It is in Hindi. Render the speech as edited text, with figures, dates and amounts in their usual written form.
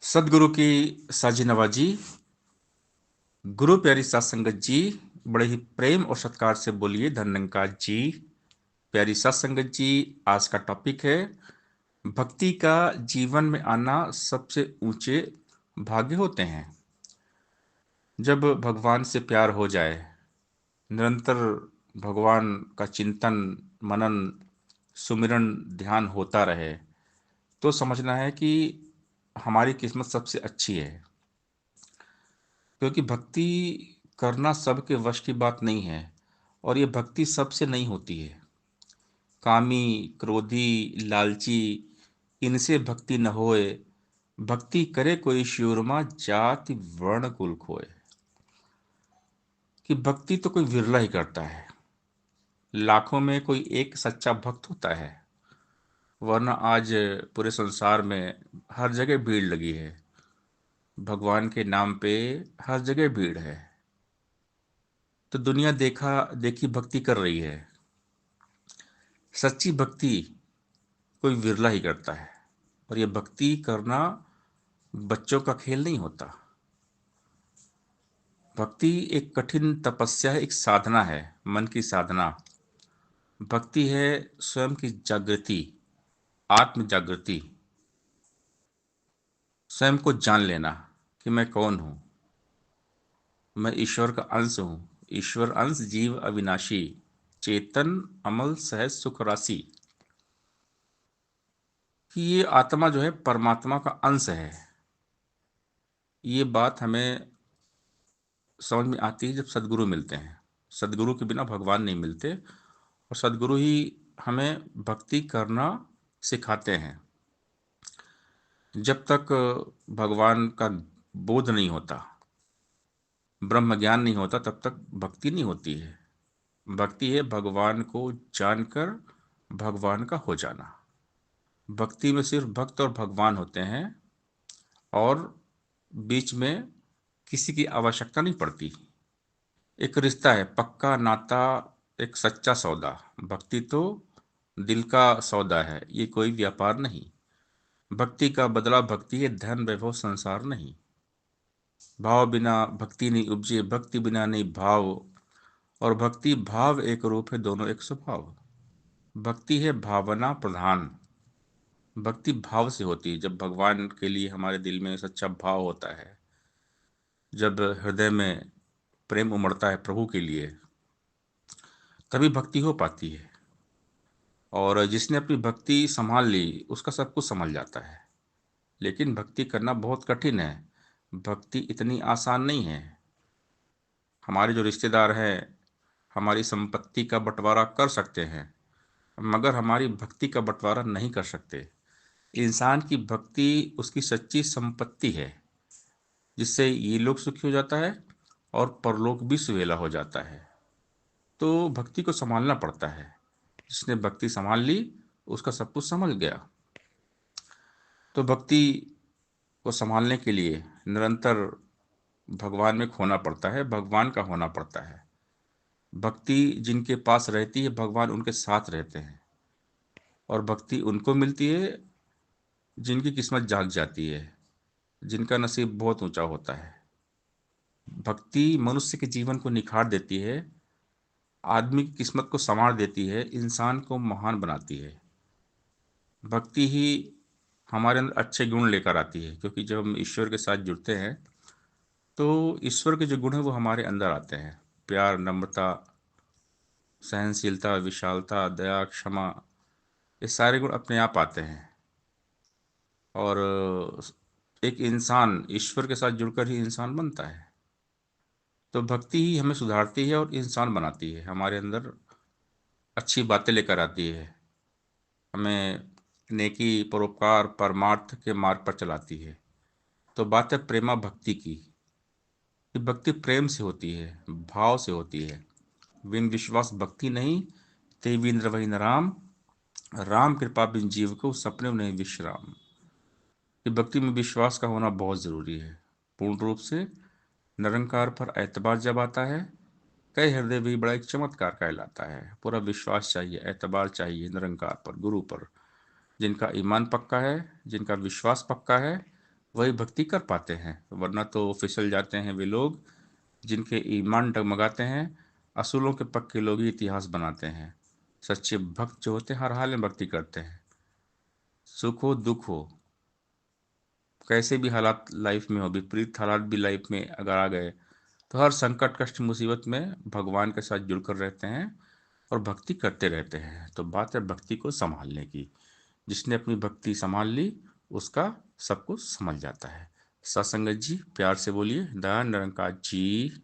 सदगुरु की साजी नवाजी। गुरु प्यारी सात संगत जी, बड़े ही प्रेम और सत्कार से बोलिए धन्यंकार जी। प्यारी सात संगत जी, आज का टॉपिक है भक्ति का जीवन में आना सबसे ऊंचे भाग्य होते हैं। जब भगवान से प्यार हो जाए, निरंतर भगवान का चिंतन, मनन, सुमिरन, ध्यान होता रहे, तो समझना है कि हमारी किस्मत सबसे अच्छी है। क्योंकि भक्ति करना सबके वश की बात नहीं है, और ये भक्ति सबसे नहीं होती है। कामी, क्रोधी, लालची, इनसे भक्ति न होए। भक्ति करे कोई शूरमा, जाति वर्ण कुल खोए। कि भक्ति तो कोई विरला ही करता है, लाखों में कोई एक सच्चा भक्त होता है। वरना आज पूरे संसार में हर जगह भीड़ लगी है, भगवान के नाम पे हर जगह भीड़ है। तो दुनिया देखा देखी भक्ति कर रही है। सच्ची भक्ति कोई विरला ही करता है, और ये भक्ति करना बच्चों का खेल नहीं होता। भक्ति एक कठिन तपस्या है, एक साधना है, मन की साधना। भक्ति है स्वयं की जागृति, आत्म जागृति, स्वयं को जान लेना कि मैं कौन हूं। मैं ईश्वर का अंश हूं। ईश्वर अंश जीव अविनाशी, चेतन अमल सहज सुख राशि। कि ये आत्मा जो है परमात्मा का अंश है। ये बात हमें समझ में आती है जब सदगुरु मिलते हैं। सदगुरु के बिना भगवान नहीं मिलते, और सदगुरु ही हमें भक्ति करना सिखाते हैं। जब तक भगवान का बोध नहीं होता, ब्रह्म ज्ञान नहीं होता, तब तक भक्ति नहीं होती है। भक्ति है भगवान को जानकर भगवान का हो जाना। भक्ति में सिर्फ भक्त और भगवान होते हैं, और बीच में किसी की आवश्यकता नहीं पड़ती। एक रिश्ता है, पक्का नाता, एक सच्चा सौदा। भक्ति तो दिल का सौदा है, ये कोई व्यापार नहीं। भक्ति का बदला भक्ति है, धन वैभव संसार नहीं। भाव बिना भक्ति नहीं उपजे, भक्ति बिना नहीं भाव, और भक्ति भाव एक रूप है, दोनों एक स्वभाव। भक्ति है भावना प्रधान। भक्ति भाव से होती है, जब भगवान के लिए हमारे दिल में सच्चा भाव होता है, जब हृदय में प्रेम उमड़ता है प्रभु के लिए, तभी भक्ति हो पाती है। और जिसने अपनी भक्ति संभाल ली, उसका सब कुछ संभल जाता है। लेकिन भक्ति करना बहुत कठिन है। भक्ति इतनी आसान नहीं है। हमारे जो रिश्तेदार हैं हमारी संपत्ति का बंटवारा कर सकते हैं, मगर हमारी भक्ति का बंटवारा नहीं कर सकते। इंसान की भक्ति उसकी सच्ची संपत्ति है, जिससे ये लोक सुखी हो जाता है और परलोक भी सुहेला हो जाता है। तो भक्ति को संभालना पड़ता है। जिसने भक्ति संभाल ली, उसका सब कुछ संभल गया। तो भक्ति को संभालने के लिए निरंतर भगवान में खोना पड़ता है, भगवान का होना पड़ता है। भक्ति जिनके पास रहती है, भगवान उनके साथ रहते हैं। और भक्ति उनको मिलती है जिनकी किस्मत जाग जाती है, जिनका नसीब बहुत ऊंचा होता है। भक्ति मनुष्य के जीवन को निखार देती है, आदमी की किस्मत को संवार देती है, इंसान को महान बनाती है। भक्ति ही हमारे अंदर अच्छे गुण लेकर आती है, क्योंकि जब हम ईश्वर के साथ जुड़ते हैं तो ईश्वर के जो गुण हैं वो हमारे अंदर आते हैं। प्यार, नम्रता, सहनशीलता, विशालता, दया, क्षमा, ये सारे गुण अपने आप आते हैं। और एक इंसान ईश्वर के साथ जुड़कर ही इंसान बनता है। तो भक्ति ही हमें सुधारती है और इंसान बनाती है, हमारे अंदर अच्छी बातें लेकर आती है, हमें नेकी, परोपकार, परमार्थ के मार्ग पर चलाती है। तो बात है प्रेमा भक्ति की। ये भक्ति प्रेम से होती है, भाव से होती है। बिन विश्वास भक्ति नहीं, ते बिन रवहि न राम, राम कृपा बिन जीव को सपने नहीं विश्राम। ये भक्ति में विश्वास का होना बहुत जरूरी है। पूर्ण रूप से निरंकार पर एतबार जब आता है, कई हृदय भी बड़ा एक चमत्कार कहलाता है। पूरा विश्वास चाहिए, एतबार चाहिए निरंकार पर, गुरु पर। जिनका ईमान पक्का है, जिनका विश्वास पक्का है, वही भक्ति कर पाते हैं, वरना तो फिसल जाते हैं वे लोग जिनके ईमान डगमगाते हैं। असूलों के पक्के लोग ही इतिहास बनाते हैं। सच्चे भक्त जो होते हैं हर हाल में भक्ति करते हैं। सुख हो दुख हो, कैसे भी हालात लाइफ में हो, विपरीत हालात भी लाइफ में अगर आ गए, तो हर संकट कष्ट मुसीबत में भगवान के साथ जुड़कर रहते हैं और भक्ति करते रहते हैं। तो बात है भक्ति को संभालने की। जिसने अपनी भक्ति संभाल ली, उसका सब कुछ संभल जाता है। सत्संगत जी, प्यार से बोलिए, दयान निरंकार जी।